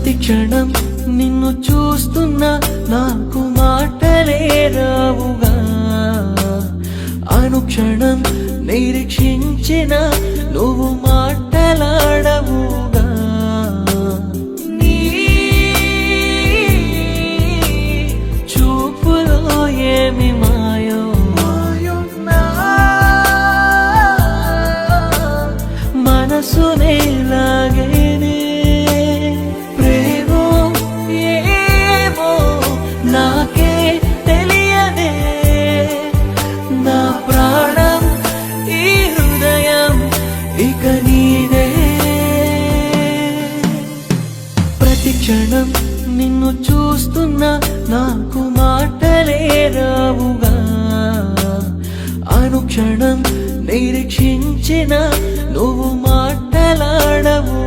ప్రతి క్షణం నిన్ను చూస్తున్నా నాకు మాటలే రావుగా, అనుక్షణం నిరీక్షించిన నువ్వు మాటలాడవుగా. నీ చూపులో ఏమి మాయో మనసునే లాగేనే, ప్రేమో ఏమో నాకే తెలియదే, నా ప్రాణం ఈ హృదయం ఇక నీదే. ప్రతి క్షణం నిన్ను చూస్తున్నా నాకు మాటలే రావుగా, అనుక్షణం నిరీక్షించిన నువ్వు మాటలాడవు.